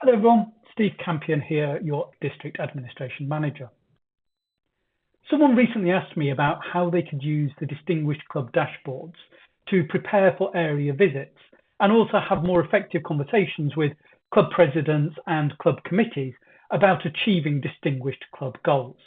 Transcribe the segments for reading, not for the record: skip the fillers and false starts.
Hello everyone, Steve Campion here, your District Administration Manager. Someone recently asked me about how they could use the Distinguished Club dashboards to prepare for area visits and also have more effective conversations with club presidents and club committees about achieving Distinguished Club goals.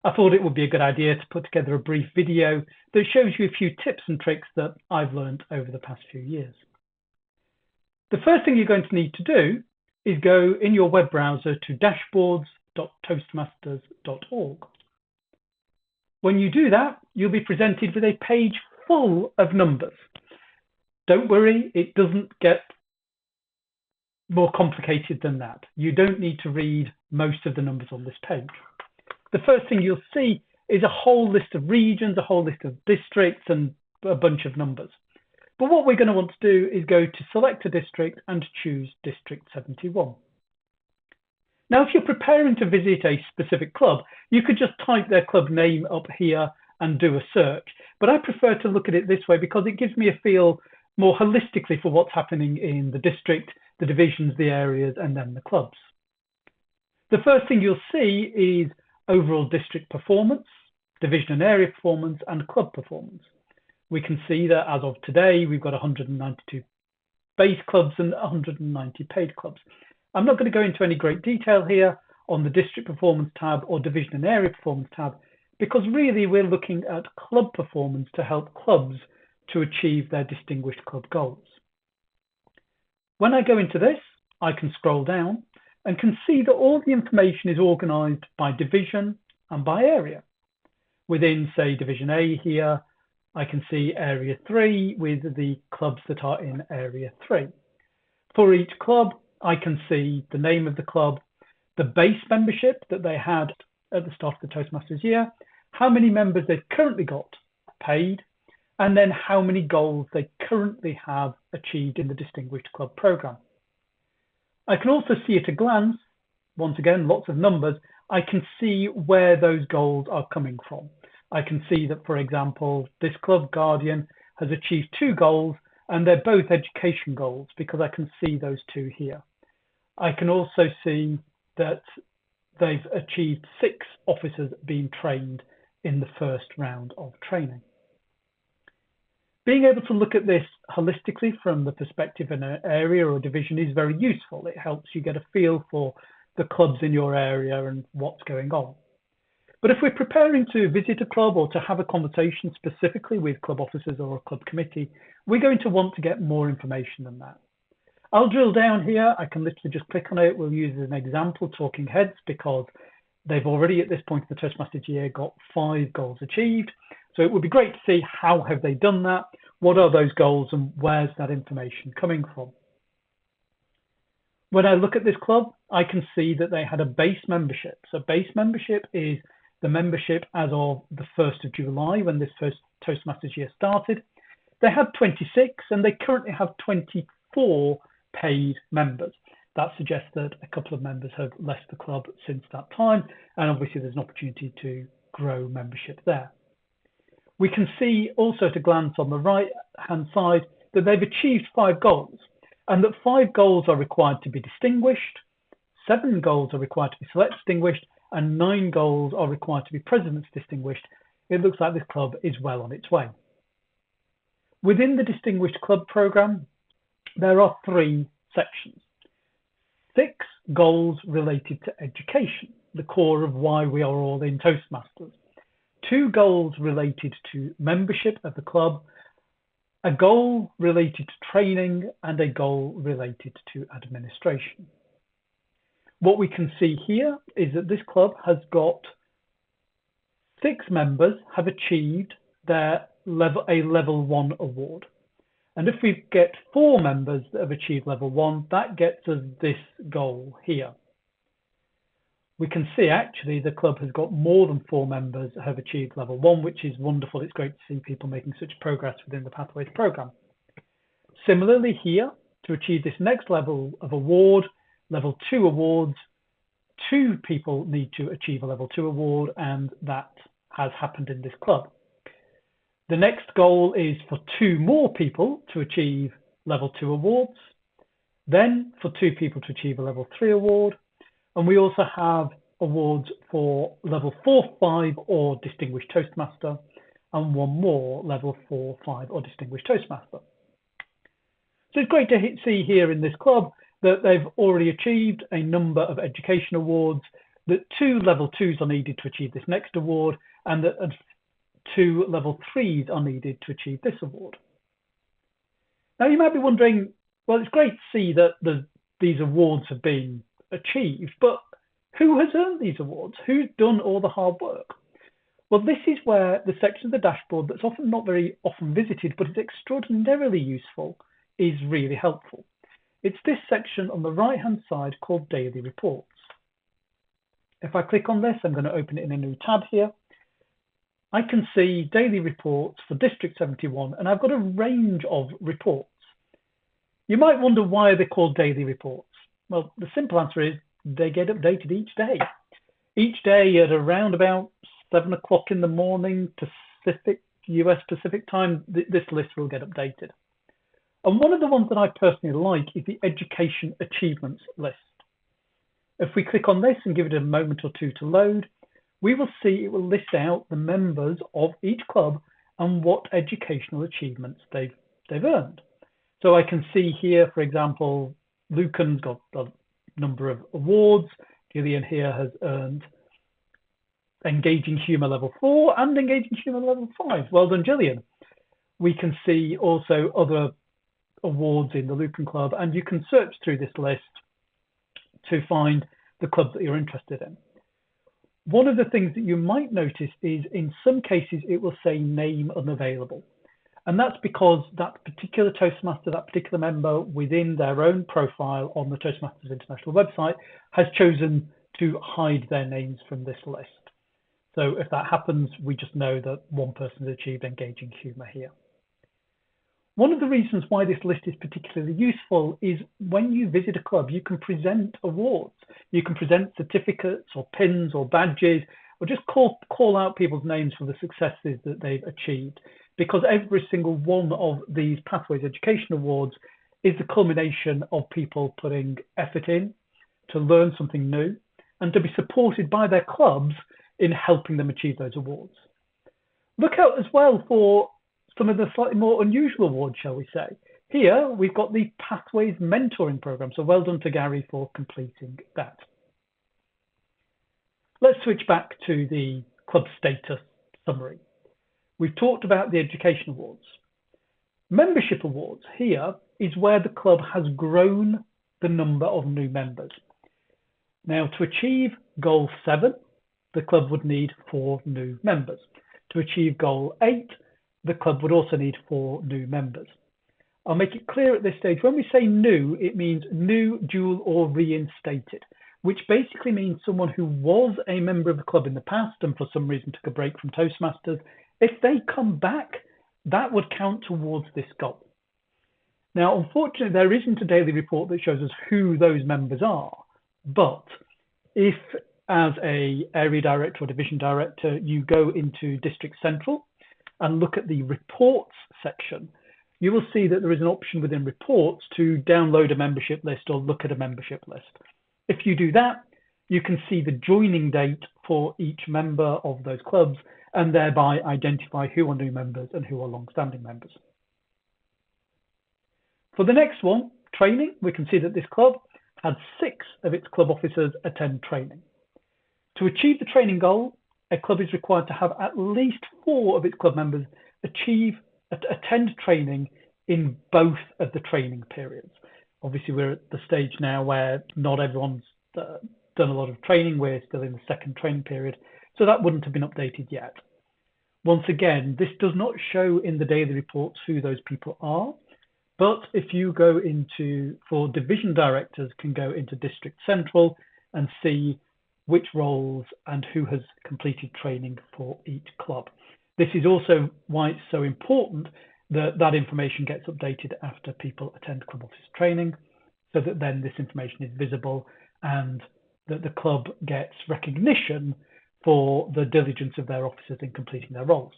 I thought it would be a good idea to put together a brief video that shows you a few tips and tricks that I've learned over the past few years. The first thing you're going to need to do is go in your web browser to dashboards.toastmasters.org. When you do that, you'll be presented with a page full of numbers. Don't worry, it doesn't get more complicated than that. You don't need to read most of the numbers on this page. The first thing you'll see is a whole list of regions, a whole list of districts, and a bunch of numbers. But what we're going to want to do is go to select a district and choose District 71. Now, if you're preparing to visit a specific club, you could just type their club name up here and do a search. But I prefer to look at it this way because it gives me a feel more holistically for what's happening in the district, the divisions, the areas, and then the clubs. The first thing you'll see is overall district performance, division and area performance, and club performance. We can see that as of today, we've got 192 base clubs and 190 paid clubs. I'm not going to go into any great detail here on the district performance tab or division and area performance tab, because really we're looking at club performance to help clubs to achieve their distinguished club goals. When I go into this, I can scroll down and can see that all the information is organized by division and by area. Within, say, Division A here, I can see Area 3 with the clubs that are in Area 3. For each club, I can see the name of the club, the base membership that they had at the start of the Toastmasters year, how many members they've currently got paid, and then how many goals they currently have achieved in the Distinguished Club program. I can also see at a glance, once again, lots of numbers, I can see where those goals are coming from. I can see that, for example, this club, Guardian, has achieved 2 goals, and they're both education goals because I can see those 2 here. I can also see that they've achieved 6 officers being trained in the first round of training. Being able to look at this holistically from the perspective of an area or division is very useful. It helps you get a feel for the clubs in your area and what's going on. But if we're preparing to visit a club or to have a conversation specifically with club officers or a club committee, we're going to want to get more information than that. I'll drill down here. I can literally just click on it. We'll use as an example Talking Heads because they've already at this point in the Toastmasters year got 5 goals achieved. So it would be great to see how have they done that, what are those goals, and where's that information coming from. When I look at this club, I can see that they had a base membership. So base membership is the membership as of the 1st of July when this first Toastmasters year started. They had 26 and they currently have 24 paid members. That suggests that a couple of members have left the club since that time, and obviously there's an opportunity to grow membership there. We can see also at a glance on the right hand side that they've achieved 5 goals, and that 5 goals are required to be distinguished, 7 goals are required to be select distinguished, and 9 goals are required to be president's distinguished. It looks like this club is well on its way. Within the Distinguished Club program, there are 3 sections. 6 goals related to education, the core of why we are all in Toastmasters. 2 goals related to membership of the club, a goal related to training, and a goal related to administration. What we can see here is that this club has got 6 members have achieved a level 1 award. And if we get 4 members that have achieved level 1, that gets us this goal here. We can see actually the club has got more than 4 members that have achieved level 1, which is wonderful. It's great to see people making such progress within the Pathways program. Similarly here, to achieve this next level of award, level 2 awards, 2 people need to achieve a level 2 award, and that has happened in this club. The next goal is for 2 more people to achieve level 2 awards, then for 2 people to achieve a level 3 award. And we also have awards for level 4, 5 or Distinguished Toastmaster, and 1 more level 4, 5 or Distinguished Toastmaster. So it's great to see here in this club that they've already achieved a number of education awards, that 2 level 2s are needed to achieve this next award, and that 2 level 3s are needed to achieve this award. Now you might be wondering, well, it's great to see that these awards have been achieved, but who has earned these awards? Who's done all the hard work? Well, this is where the section of the dashboard that's often not very often visited, but is extraordinarily useful, is really helpful. It's this section on the right-hand side called Daily Reports. If I click on this, I'm going to open it in a new tab here. I can see Daily Reports for District 71, and I've got a range of reports. You might wonder why they're called Daily Reports. Well, the simple answer is they get updated each day. Each day at around about 7 o'clock in the morning, US Pacific time, this list will get updated. And one of the ones that I personally like is the Education Achievements list. If we click on this and give it a moment or two to load, we will see it will list out the members of each club and what educational achievements they've earned. So I can see here, for example, Lucan's got a number of awards. Gillian here has earned Engaging Humour level 4 and Engaging Humour level 5. Well done, Gillian. We can see also other awards in the Lucan Club, and you can search through this list to find the club that you're interested in. One of the things that you might notice is in some cases it will say name unavailable. And that's because that particular Toastmaster, that particular member within their own profile on the Toastmasters International website has chosen to hide their names from this list. So if that happens, we just know that one person has achieved Engaging Humour here. One of the reasons why this list is particularly useful is when you visit a club, you can present awards. You can present certificates or pins or badges, or just call out people's names for the successes that they've achieved. Because every single one of these Pathways Education Awards is the culmination of people putting effort in to learn something new and to be supported by their clubs in helping them achieve those awards. Look out as well for some of the slightly more unusual awards, shall we say. Here, we've got the Pathways Mentoring Programme, so well done to Gary for completing that. Let's switch back to the club status summary. We've talked about the education awards. Membership awards here is where the club has grown the number of new members. Now, to achieve goal 7, the club would need 4 new members. To achieve goal 8, the club would also need 4 new members. I'll make it clear at this stage, when we say new, it means new, dual, or reinstated, which basically means someone who was a member of the club in the past and for some reason took a break from Toastmasters. If they come back, that would count towards this goal. Now, unfortunately, there isn't a daily report that shows us who those members are, but if as a area director or division director, you go into District Central and look at the reports section, you will see that there is an option within reports to download a membership list or look at a membership list. If you do that, you can see the joining date for each member of those clubs and thereby identify who are new members and who are long-standing members. For the next one, training, we can see that this club had 6 of its club officers attend training. To achieve the training goal, a club is required to have at least 4 of its club members attend training in both of the training periods. Obviously, we're at the stage now where not everyone's done a lot of training. We're still in the second training period, so that wouldn't have been updated yet. Once again, this does not show in the daily reports who those people are, but if you go into, for division directors, can go into District Central and see which roles and who has completed training for each club. This is also why it's so important that that information gets updated after people attend club officer training, so that then this information is visible and that the club gets recognition for the diligence of their officers in completing their roles.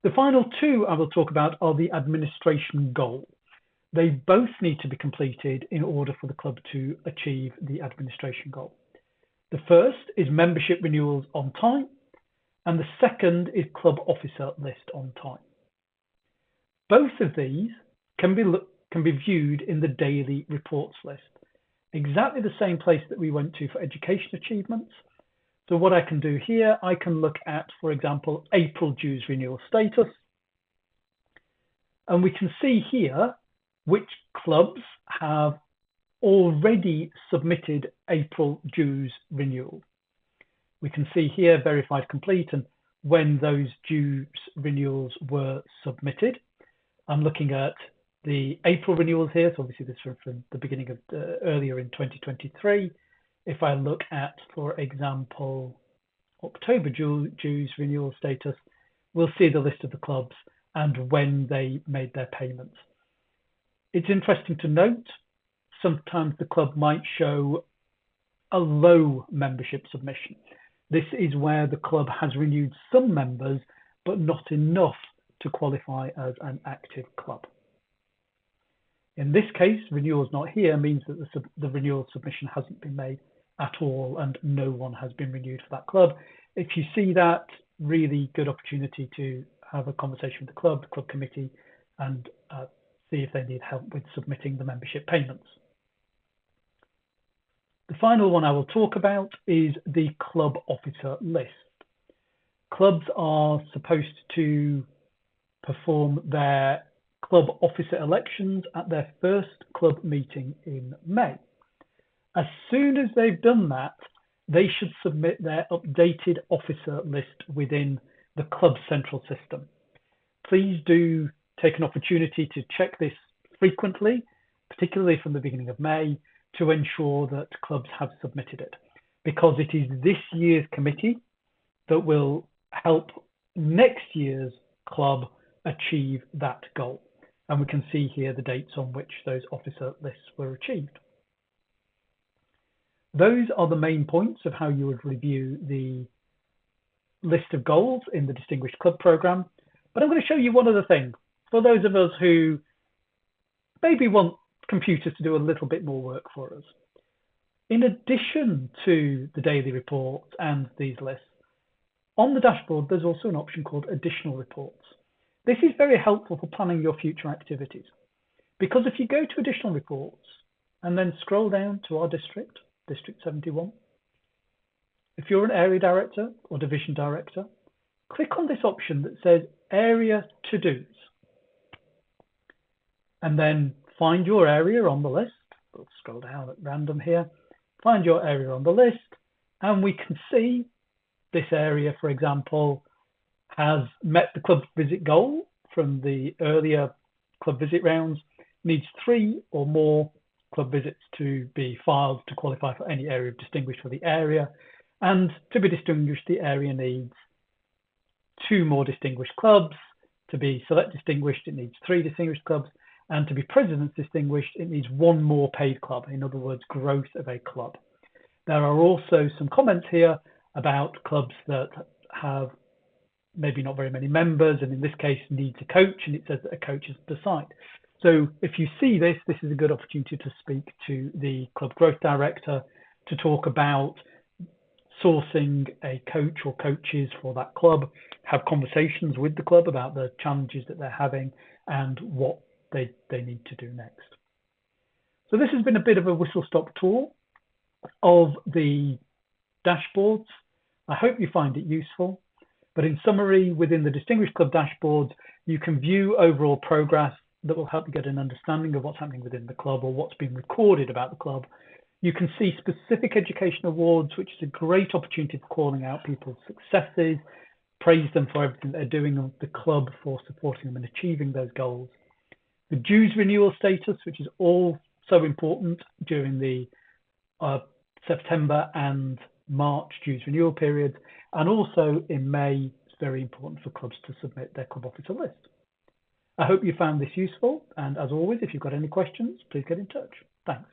The final 2 I will talk about are the administration goal. They both need to be completed in order for the club to achieve the administration goal. The first is membership renewals on time, and the second is club officer list on time. Both of these can be viewed in the daily reports list, exactly the same place that we went to for education achievements. So what I can do here, I can look at, for example, April dues renewal status, and we can see here which clubs have already submitted April dues renewal. We can see here verified complete and when those dues renewals were submitted. I'm looking at the April renewals here, so obviously this is from the beginning of earlier in 2023. If I look at, for example, October dues renewal status, we'll see the list of the clubs and when they made their payments. It's interesting to note, sometimes the club might show a low membership submission. This is where the club has renewed some members, but not enough to qualify as an active club. In this case, renewals not here means that the renewal submission hasn't been made at all and no one has been renewed for that club. If you see that, really good opportunity to have a conversation with the club committee, and see if they need help with submitting the membership payments. The final one I will talk about is the club officer list. Clubs are supposed to perform their club officer elections at their first club meeting in May. As soon as they've done that, they should submit their updated officer list within the club central system. Please do take an opportunity to check this frequently, particularly from the beginning of May, to ensure that clubs have submitted it, because it is this year's committee that will help next year's club achieve that goal. And we can see here the dates on which those officer lists were achieved. Those are the main points of how you would review the list of goals in the Distinguished Club Programme. But I'm going to show you one other thing for those of us who maybe want computers to do a little bit more work for us. In addition to the daily reports and these lists, on the dashboard, there's also an option called additional reports. This is very helpful for planning your future activities, because if you go to additional reports and then scroll down to our district, District 71, if you're an area director or division director, click on this option that says area to-dos, and then find your area on the list. We'll scroll down at random here, find your area on the list, and we can see this area, for example, has met the club visit goal from the earlier club visit rounds, needs 3 or more club visits to be filed to qualify for any area of distinguished for the area, and to be distinguished, the area needs 2 more distinguished clubs. To be select distinguished, it needs 3 distinguished clubs, and to be president's distinguished, it needs 1 more paid club, in other words, growth of a club. There are also some comments here about clubs that have maybe not very many members, and in this case needs a coach, and it says that a coach is assigned. So if you see this, this is a good opportunity to speak to the club growth director to talk about sourcing a coach or coaches for that club, have conversations with the club about the challenges that they're having and what they need to do next. So this has been a bit of a whistle-stop tour of the dashboards. I hope you find it useful. But in summary, within the Distinguished Club dashboards, you can view overall progress that will help you get an understanding of what's happening within the club or what's been recorded about the club. You can see specific education awards, which is a great opportunity for calling out people's successes, praise them for everything they're doing on the club for supporting them and achieving those goals. The dues renewal status, which is also important during the September and March dues renewal periods, and also in May, it's very important for clubs to submit their club officer list. I hope you found this useful, and as always, if you've got any questions, please get in touch. Thanks.